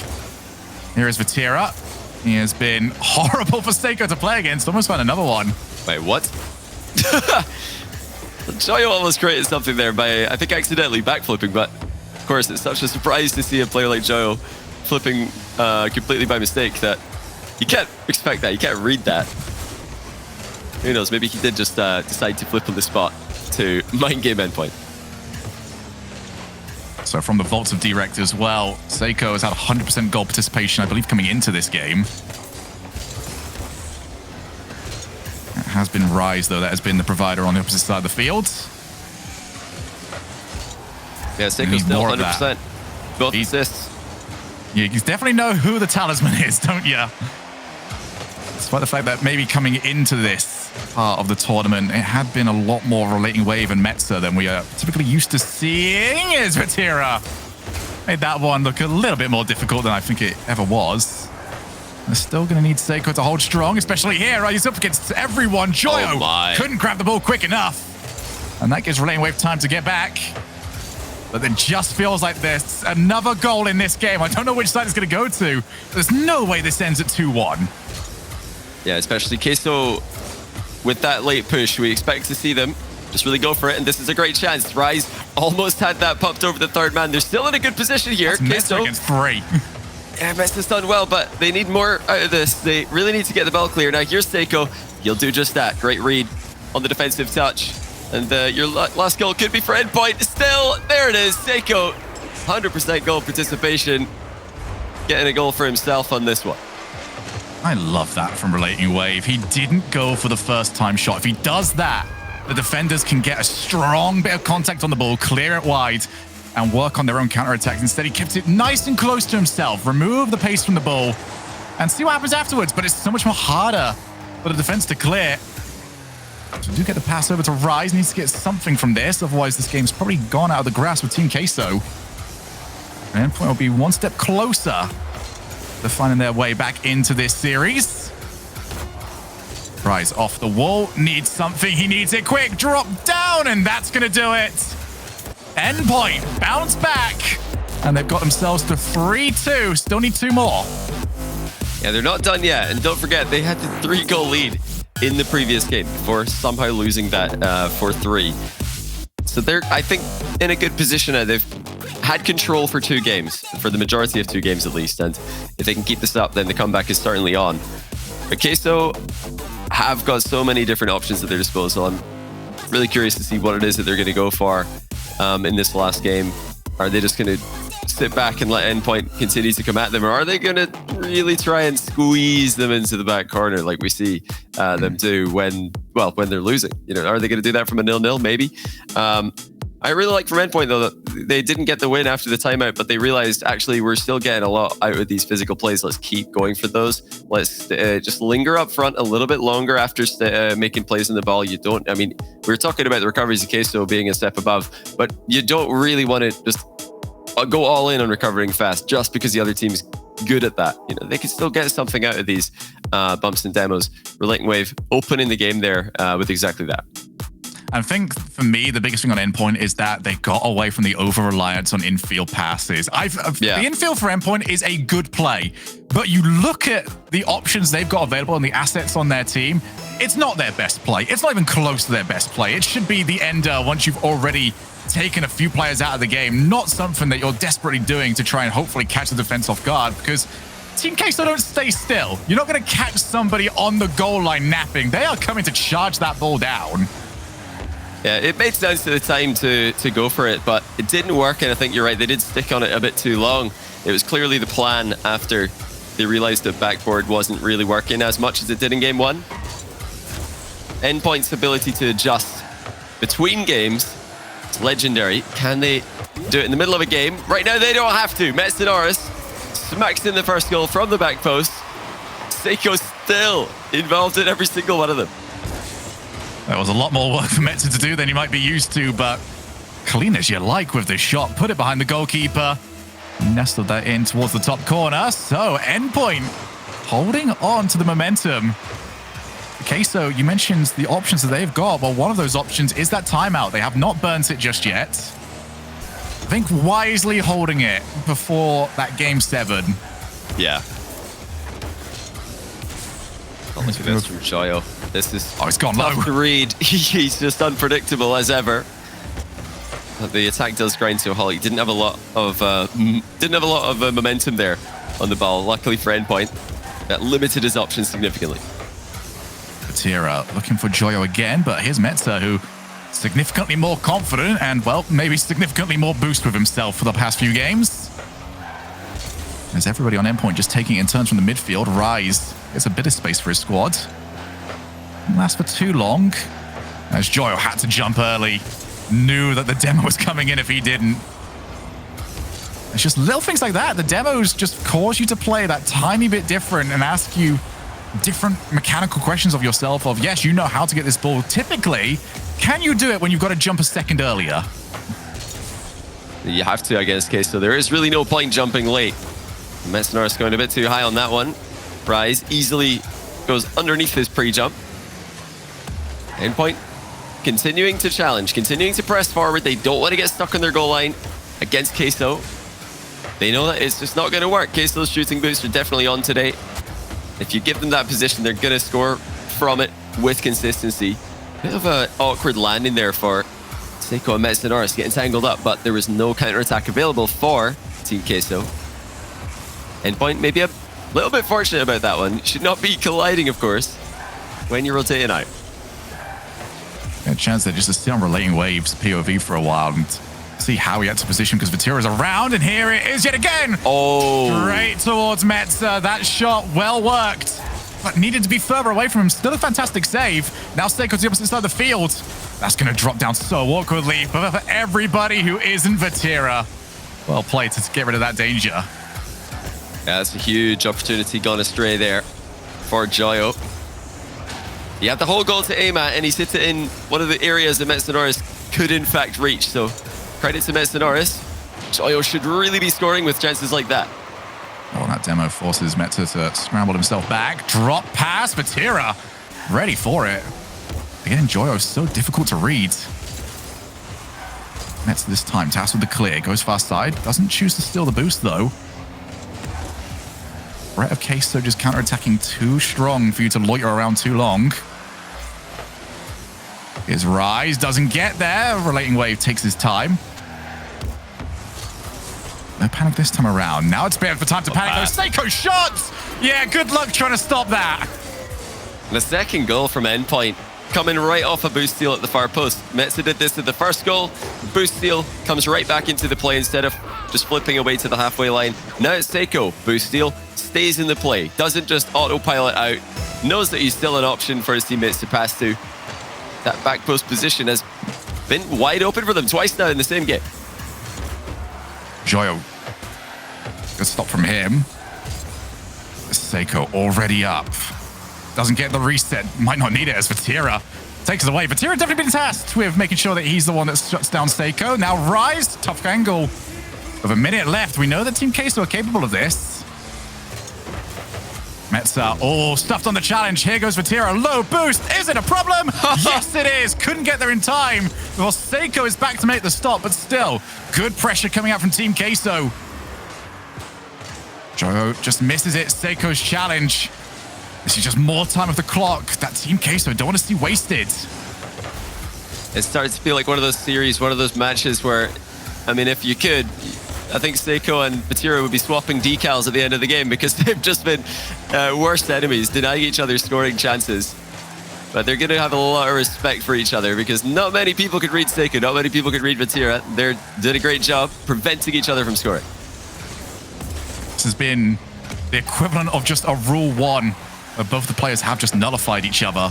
Here is Vatira. He has been horrible for Seiko to play against. Almost found another one. Wait, what? Joyo almost created something there by, I think, accidentally backflipping, but of course, it's such a surprise to see a player like Joyo flipping completely by mistake that you can't expect that. You can't read that. Who knows? Maybe he did just decide to flip on the spot to mind game Endpoint. So from the vaults of Direct as well, Seiko has had 100% goal participation, I believe, coming into this game. It has been Rise, though, that has been the provider on the opposite side of the field. Yeah, Seiko's still 100%. Both assists. Yeah, you definitely know who the talisman is, don't you? Despite the fact that maybe coming into this part of the tournament, it had been a lot more Relating Wave and Metza than we are typically used to seeing. Is Vatira made that one look a little bit more difficult than I think it ever was. They're still going to need Seiko to hold strong, especially here. Right, he's up against everyone. Joyo couldn't grab the ball quick enough. And that gives Relating Wave time to get back. But it just feels like there's another goal in this game. I don't know which side it's going to go to. There's no way this ends at 2-1. Yeah, especially Queso with that late push. We expect to see them just really go for it, and this is a great chance. Rise almost had that popped over the third man. They're still in a good position here. Meta against 3. Yeah, Meta's done well, but they need more out of this. They really need to get the ball clear. Now, here's Seiko. You'll do just that. Great read on the defensive touch. And your last goal could be for Endpoint. Still, there it is. Seiko, 100% goal participation. Getting a goal for himself on this one. I love that from Relating Wave. He didn't go for the first time shot. If he does that, the defenders can get a strong bit of contact on the ball, clear it wide, and work on their own counterattacks. Instead, he kept it nice and close to himself, remove the pace from the ball, and see what happens afterwards. But it's so much more harder for the defense to clear. So do get the pass over to Rise. Needs to get something from this. Otherwise, this game's probably gone out of the grasp with Team Queso. And Endpoint will be one step closer to finding their way back into this series. Rise off the wall. Needs something. He needs it quick. Drop down, and that's going to do it. Endpoint bounce back. And they've got themselves to 3-2. Still need 2 more. Yeah, they're not done yet. And don't forget, they had the 3-goal lead in the previous game before somehow losing that 4-3. So they're, I think, in a good position now. They've had control for 2 games, for the majority of 2 games at least. And if they can keep this up, then the comeback is certainly on. But Queso have got so many different options at their disposal. I'm really curious to see what it is that they're going to go for in this last game. Are they just going to sit back and let Endpoint continue to come at them, or are they going to really try and squeeze them into the back corner like we see them do when they're losing? You know, are they going to do that from a 0-0? Maybe. I really like from Endpoint though that they didn't get the win after the timeout, but they realized actually we're still getting a lot out of these physical plays. Let's keep going for those. Let's just linger up front a little bit longer after making plays on the ball. You don't. I mean, we were talking about the recoveries of Queso being a step above, but you don't really want to just go all in on recovering fast just because the other team's good at that. You know, they can still get something out of these bumps and demos. Relating Wave opening the game there with exactly that. I think for me, the biggest thing on Endpoint is that they got away from the over-reliance on infield passes. The infield for Endpoint is a good play, but you look at the options they've got available and the assets on their team, it's not their best play. It's not even close to their best play. It should be the ender once you've already taken a few players out of the game, not something that you're desperately doing to try and hopefully catch the defense off guard, because Team Queso don't stay still. You're not going to catch somebody on the goal line napping. They are coming to charge that ball down. Yeah, it made sense at the time to go for it, but it didn't work, and I think you're right, they did stick on it a bit too long. It was clearly the plan after they realized that backboard wasn't really working as much as it did in game 1. Endpoint's ability to adjust between games is legendary. Can they do it in the middle of a game? Right now, they don't have to. Metsonoris smacks in the first goal from the back post. Seiko's still involved in every single one of them. That was a lot more work for Metza to do than you might be used to, but clean as you like with this shot. Put it behind the goalkeeper. Nestled that in towards the top corner. So Endpoint holding on to the momentum. Queso, you mentioned the options that they've got. Well, one of those options is that timeout. They have not burnt it just yet. I think wisely holding it before that game 7. Yeah. Oh, look at this from Joyo. This is it's gone low to read. He's just unpredictable as ever. But the attack does grind to a halt. He didn't have a lot of momentum there on the ball. Luckily for Endpoint, that limited his options significantly. Patira looking for Joyo again, but here's Metza, who significantly more confident and, well, maybe significantly more boost with himself for the past few games. There's everybody on Endpoint just taking it in turns from the midfield. Rise gets a bit of space for his squad. Didn't last for too long, as Joyo had to jump early. Knew that the demo was coming in if he didn't. It's just little things like that. The demos just cause you to play that tiny bit different and ask you different mechanical questions of yourself of, yes, you know how to get this ball. Typically, can you do it when you've got to jump a second earlier? You have to, I guess, Queso. There is really no point jumping late. Metsonoris going a bit too high on that one. Rise easily goes underneath his pre-jump. Endpoint continuing to challenge, continuing to press forward. They don't want to get stuck on their goal line against Queso. They know that it's just not going to work. Queso's shooting boots are definitely on today. If you give them that position, they're going to score from it with consistency. Bit of an awkward landing there for Seiko and Metsunoris getting tangled up, but there was no counterattack available for Team Queso. Endpoint maybe a little bit fortunate about that one. Should not be colliding, of course, when you're rotating out. A chance there just to sit on relating waves POV for a while and see how he had to position because Vatira's around, and here it is yet again. Oh. Straight towards Metza. That shot well worked, but needed to be further away from him. Still a fantastic save. Now Seiko to the opposite side of the field. That's going to drop down so awkwardly, but for everybody who isn't Vatira, well played to get rid of that danger. Yeah, that's a huge opportunity gone astray there for Joyo. He had the whole goal to aim at, and he's hit it in one of the areas that Metsunoris could in fact reach. So credit to Metsunoris. Joyo should really be scoring with chances like that. Oh, that demo forces Metza to scramble himself back. Drop pass, Vatira ready for it. Again, Joyo is so difficult to read. Metza this time, tasked with the clear, goes far side, doesn't choose to steal the boost though. Threat of Queso just counterattacking too strong for you to loiter around too long. His rise doesn't get there. Relating wave takes his time. No panic this time around. Now it's been for time to panic. Those Seiko shots! Yeah, good luck trying to stop that. The second goal from Endpoint coming right off a boost steal at the far post. Metza did this at the first goal. Boost steal comes right back into the play instead of just flipping away to the halfway line. Now it's Seiko. Boost steal stays in the play. Doesn't just autopilot out. Knows that he's still an option for his teammates to pass to. That back post position has been wide open for them twice now in the same game. Joyo. Good stop from him. Seiko already up. Doesn't get the reset. Might not need it as Vatira takes it away. Vatira definitely been tasked with making sure that he's the one that shuts down Seiko. Now Rise, tough angle. With a minute left, we know that Team Queso are capable of this. Metza, oh, stuffed on the challenge. Here goes Vatira. Low boost. Is it a problem? Yes, it is. Couldn't get there in time. Well, Seiko is back to make the stop, but still, good pressure coming out from Team Queso. Joyo just misses it. Seiko's challenge. This is just more time of the clock that Team Queso don't want to see wasted. It starts to feel like one of those series, one of those matches where, I mean, if you could, I think Seiko and Vatira would be swapping decals at the end of the game because they've just been worst enemies, denying each other scoring chances. But they're going to have a lot of respect for each other because not many people could read Seiko, not many people could read Vatira. They did a great job preventing each other from scoring. This has been the equivalent of just a Rule 1, where both the players have just nullified each other.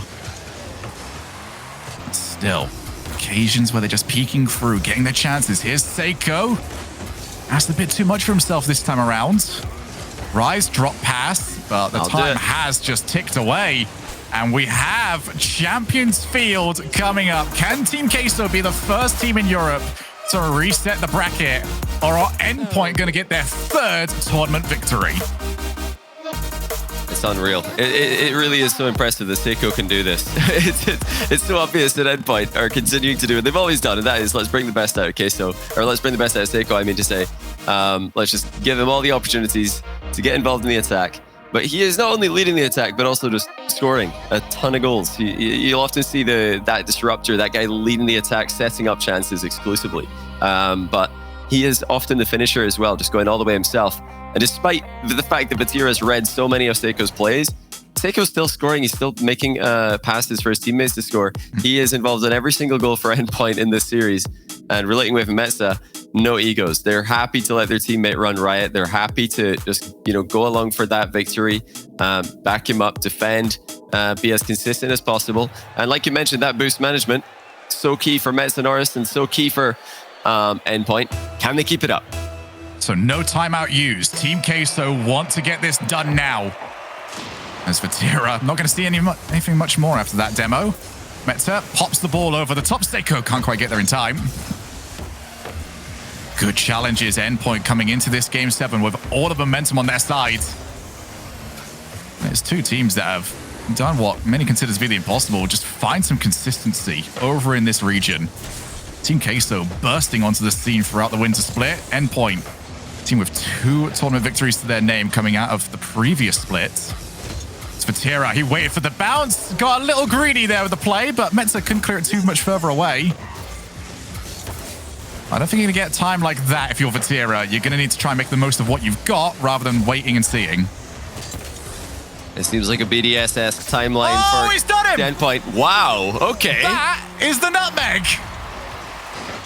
But still, occasions where they're just peeking through, getting their chances. Here's Seiko. Asked a bit too much for himself this time around. Rise, drop pass, but the time has just ticked away. And we have Champions Field coming up. Can Team Queso be the first team in Europe to reset the bracket? Or are Endpoint going to get their third tournament victory? It's unreal. It really is so impressive that Seiko can do this. It's so obvious that Endpoint are continuing to do what they've always done, and that is let's bring the best out of Queso, or let's bring the best out of Seiko, I mean to say. Let's just give him all the opportunities to get involved in the attack. But he is not only leading the attack, but also just scoring a ton of goals. You'll often see that disruptor, that guy leading the attack, setting up chances exclusively. But he is often the finisher as well, just going all the way himself. And despite the fact that Vatira has read so many of Seiko's plays, Seiko's still scoring. He's still making passes for his teammates to score. He is involved in every single goal for Endpoint in this series. And relating with Metza, no egos. They're happy to let their teammate run riot. They're happy to just, go along for that victory, back him up, defend, be as consistent as possible. And like you mentioned, that boost management, so key for Metsunoris and so key for Endpoint. Can they keep it up? So no timeout used. Team Queso want to get this done now. As for Vatira, not going to see anything much more after that demo. Metza pops the ball over the top. Seiko can't quite get there in time. Good challenges. Endpoint coming into this Game 7 with all the momentum on their side. There's two teams that have done what many consider to be the impossible. Just find some consistency over in this region. Team Queso bursting onto the scene throughout the winter split. Endpoint, team with 2 tournament victories to their name coming out of the previous split. It's Vatira. He waited for the bounce. Got a little greedy there with the play, but Metzer couldn't clear it too much further away. I don't think you're going to get time like that if you're Vatira. You're going to need to try and make the most of what you've got rather than waiting and seeing. It seems like a BDSS timeline for he's done him! Endpoint. Wow, okay. That is the nutmeg.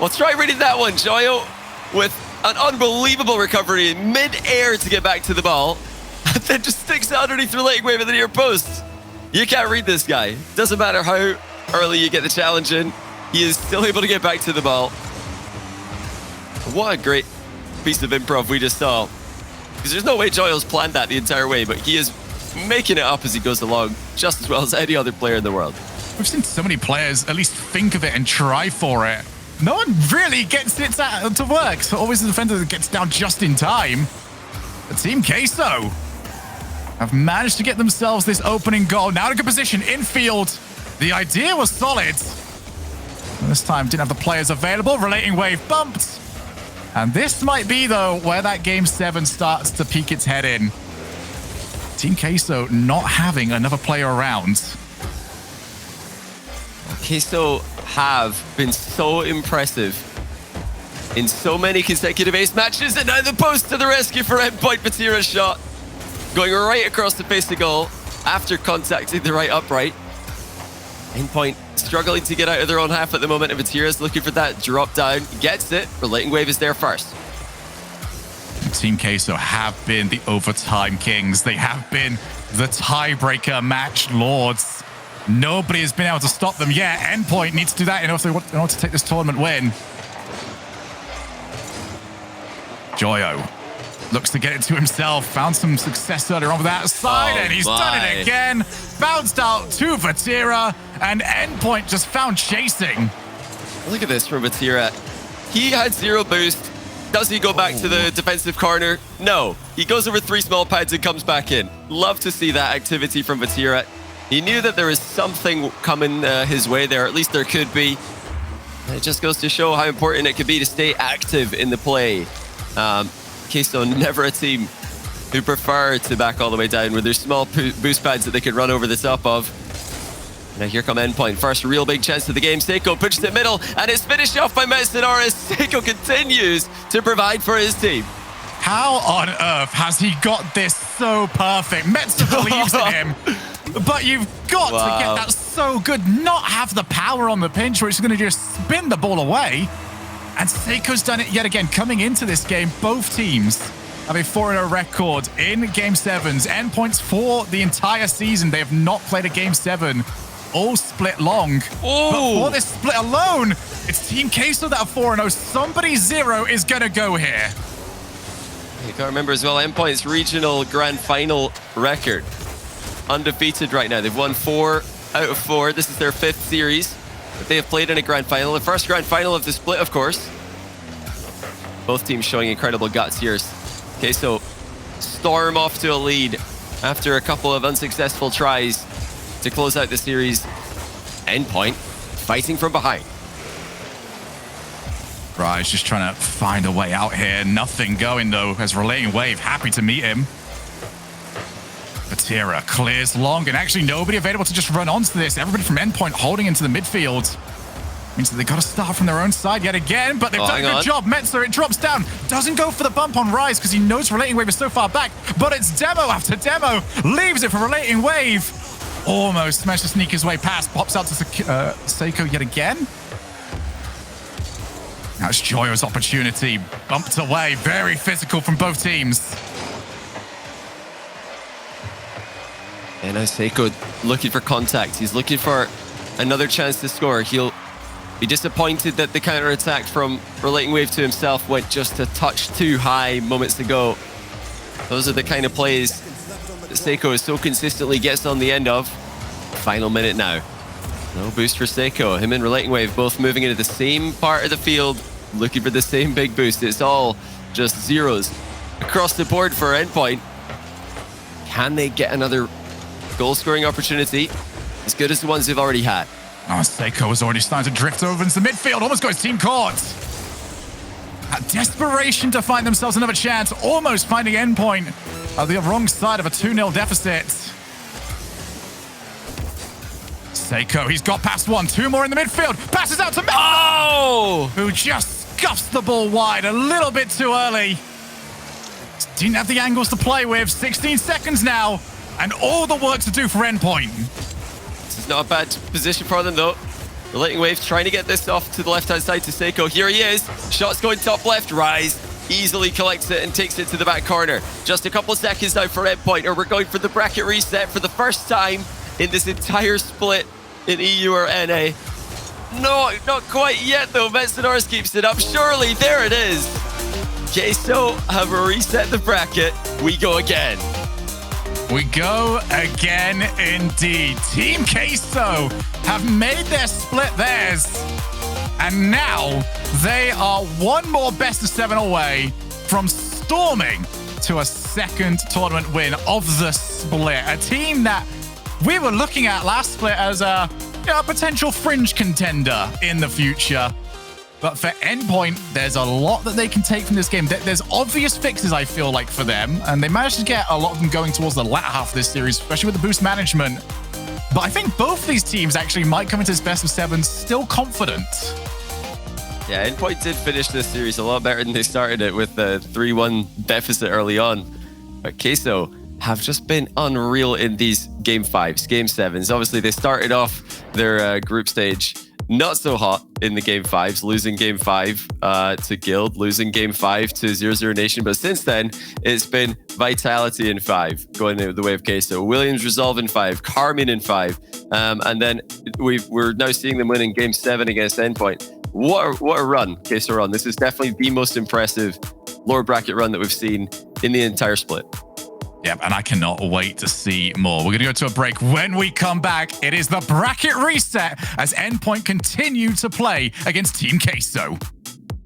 Well, try reading that one, Joyo, with an unbelievable recovery in mid-air to get back to the ball, and then just sticks it underneath the relating wave at the near post. You can't read this guy. Doesn't matter how early you get the challenge in, he is still able to get back to the ball. What a great piece of improv we just saw. Because there's no way Joyo's planned that the entire way, but he is making it up as he goes along just as well as any other player in the world. We've seen so many players at least think of it and try for it. No one really gets it to work. So always the defender that gets down just in time. The Team Queso have managed to get themselves this opening goal. Now in a good position, infield. The idea was solid. And this time didn't have the players available. Relating wave bumped. And this might be, though, where that Game 7 starts to peek its head in. Team Queso not having another player around. Queso have been so impressive in so many consecutive ace matches, and now the post to the rescue for Endpoint. Vatira's shot going right across the face of goal after contacting the right upright. Endpoint struggling to get out of their own half at the moment, and Vatira's looking for that drop down. Gets it. Relating wave is there first. Team Queso have been the overtime kings. They have been the tiebreaker match lords. Nobody has been able to stop them yet. Endpoint needs to do that in order to take this tournament win. Joyo looks to get it to himself. Found some success earlier on with that side, and he's done it again. Bounced out to Vatira, and Endpoint just found chasing. Look at this from Vatira. He had 0 boost. Does he go back to the defensive corner? No. He goes over 3 small pads and comes back in. Love to see that activity from Vatira. He knew that there was something coming his way there. At least there could be. It just goes to show how important it could be to stay active in the play. Queso, never a team who prefer to back all the way down with their small boost pads that they could run over the top of. Now here come Endpoint. First real big chance of the game. Seiko pushes it middle, and it's finished off by Metsunoris. Seiko continues to provide for his team. How on earth has he got this so perfect? Metsu believes in him, but you've got to get that so good. Not have the power on the pinch where it's going to just spin the ball away. And Seiko's done it yet again. Coming into this game, both teams have a 4-0 record in Game 7s. Endpoints for the entire season. They have not played a Game 7. All split long. But for this split alone, it's Team Queso that are 4-0. Somebody 0 is going to go here. You got to remember as well, Endpoint's regional grand final record. Undefeated right now. They've won 4 out of 4. This is their 5th series that they have played in a grand final. The first grand final of the split, of course. Both teams showing incredible guts here. Queso storm off to a lead after a couple of unsuccessful tries to close out the series. Endpoint fighting from behind. Rise just trying to find a way out here. Nothing going, though, as Relating Wave happy to meet him. Vatira clears long, and actually nobody available to just run onto this. Everybody from Endpoint holding into the midfield. Means that they got to start from their own side yet again, but they've done a good job. Metzer, it drops down. Doesn't go for the bump on Rise because he knows Relating Wave is so far back, but it's demo after demo. Leaves it for Relating Wave. Almost managed to sneak his way past. Pops out to Seiko yet again. Now it's Joyo's opportunity. Bumped away. Very physical from both teams. And now Seiko looking for contact. He's looking for another chance to score. He'll be disappointed that the counter-attack from Relating Wave to himself went just a touch too high moments ago. Those are the kind of plays that Seiko so consistently gets on the end of. Final minute now. No boost for Seiko. Him and Relating Wave both moving into the same part of the field, looking for the same big boost. It's all just zeros across the board for Endpoint. Can they get another goal-scoring opportunity as good as the ones they've already had? Oh, Seiko was already starting to drift over into the midfield. Almost got his team caught. A desperation to find themselves another chance. Almost finding Endpoint on the wrong side of a 2-0 deficit. Seiko, he's got past one. Two more in the midfield. Passes out to Messi, Oh! who just scuffs the ball wide a little bit too early. Didn't have the angles to play with. 16 seconds now, and all the work to do for Endpoint. This is not a bad position for them, though. The Lightning Wave trying to get this off to the left-hand side to Seiko. Here he is. Shots going top left. Rise easily collects it and takes it to the back corner. Just a couple seconds now for Endpoint, or we're going for the bracket reset for the first time in this entire split in EU or NA. No, not quite yet, though. Metsadors keeps it up. Surely, there it is. Queso have reset the bracket. We go again. We go again indeed. Team Queso have made their split theirs. And now they are one more best of 7 away from storming to a second tournament win of the split. A team that we were looking at last split as a potential fringe contender in the future. But for Endpoint, there's a lot that they can take from this game. There's obvious fixes, I feel like, for them. And they managed to get a lot of them going towards the latter half of this series, especially with the boost management. But I think both these teams actually might come into this best of 7 still confident. Yeah, Endpoint did finish this series a lot better than they started it with the 3-1 deficit early on. But Queso have just been unreal in these Game 5s, Game 7s. Obviously, they started off their group stage not so hot in the Game 5s, losing Game 5 to Guild, losing Game 5 to 0-0 Nation. But since then, it's been Vitality in 5, going the way of Queso. Williams Resolve in 5, Carmine in 5. And then we're now seeing them win in Game 7 against Endpoint. What a run, Queso run. This is definitely the most impressive lower bracket run that we've seen in the entire split. Yep, and I cannot wait to see more. We're going to go to a break. When we come back, it is the bracket reset as Endpoint continue to play against Team Queso.